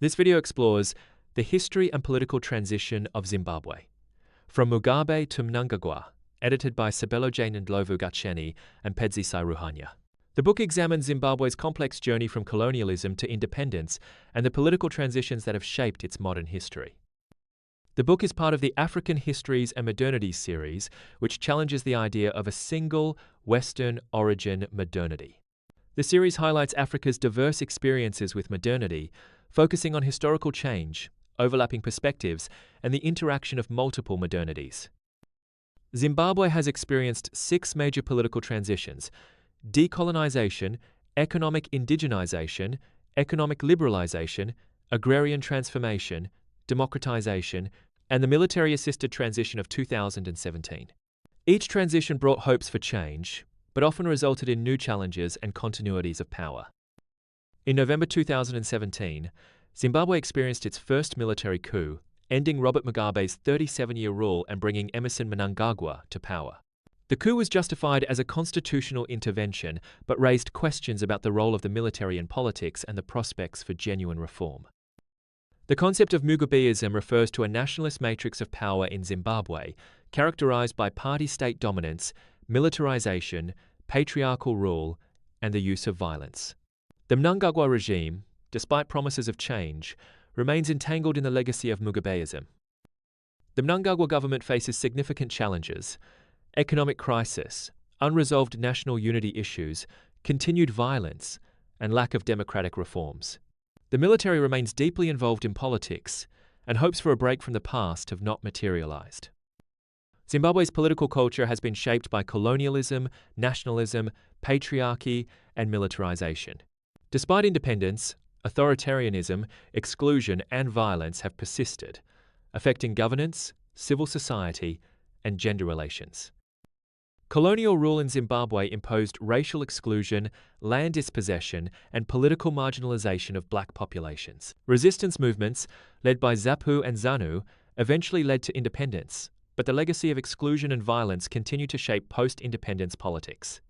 This video explores the history and political transition of Zimbabwe, from Mugabe to Mnangagwa, edited by Sabelo Gatsheni and Pedzisai Ruhanya. The book examines Zimbabwe's complex journey from colonialism to independence and the political transitions that have shaped its modern history. The book is part of the African Histories and Modernities series, which challenges the idea of a single Western origin modernity. The series highlights Africa's diverse experiences with modernity, focusing on historical change, overlapping perspectives, and the interaction of multiple modernities. Zimbabwe has experienced 6 major political transitions: decolonization, economic indigenization, economic liberalization, agrarian transformation, democratization, and the military-assisted transition of 2017. Each transition brought hopes for change, but often resulted in new challenges and continuities of power. In November 2017, Zimbabwe experienced its first military coup, ending Robert Mugabe's 37-year rule and bringing Emmerson Mnangagwa to power. The coup was justified as a constitutional intervention, but raised questions about the role of the military in politics and the prospects for genuine reform. The concept of Mugabeism refers to a nationalist matrix of power in Zimbabwe, characterized by party-state dominance, militarization, patriarchal rule, and the use of violence. The Mnangagwa regime, despite promises of change, remains entangled in the legacy of Mugabeism. The Mnangagwa government faces significant challenges: economic crisis, unresolved national unity issues, continued violence, and lack of democratic reforms. The military remains deeply involved in politics, and hopes for a break from the past have not materialized. Zimbabwe's political culture has been shaped by colonialism, nationalism, patriarchy, and militarization. Despite independence, authoritarianism, exclusion, and violence have persisted, affecting governance, civil society, and gender relations. Colonial rule in Zimbabwe imposed racial exclusion, land dispossession, and political marginalization of black populations. Resistance movements, led by ZAPU and ZANU, eventually led to independence, but the legacy of exclusion and violence continued to shape post-independence politics.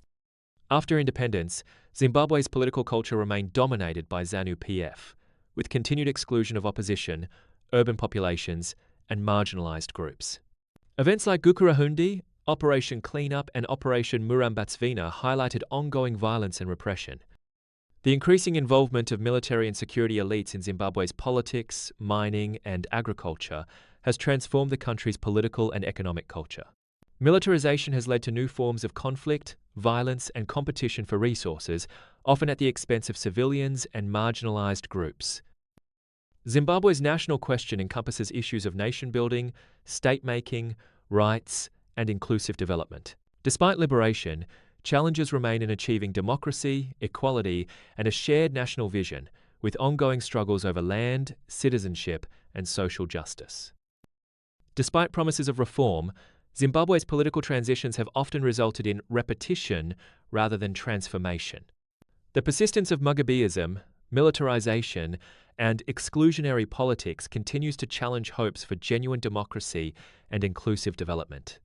After independence, Zimbabwe's political culture remained dominated by ZANU-PF, with continued exclusion of opposition, urban populations, and marginalized groups. Events like Gukurahundi, Operation Cleanup, and Operation Murambatsvina highlighted ongoing violence and repression. The increasing involvement of military and security elites in Zimbabwe's politics, mining, and agriculture has transformed the country's political and economic culture. Militarization has led to new forms of conflict, violence, and competition for resources, often at the expense of civilians and marginalized groups. Zimbabwe's national question encompasses issues of nation-building, state-making, rights, and inclusive development. Despite liberation, challenges remain in achieving democracy, equality, and a shared national vision, with ongoing struggles over land, citizenship, and social justice. Despite promises of reform, Zimbabwe's political transitions have often resulted in repetition rather than transformation. The persistence of Mugabeism, militarization, and exclusionary politics continues to challenge hopes for genuine democracy and inclusive development.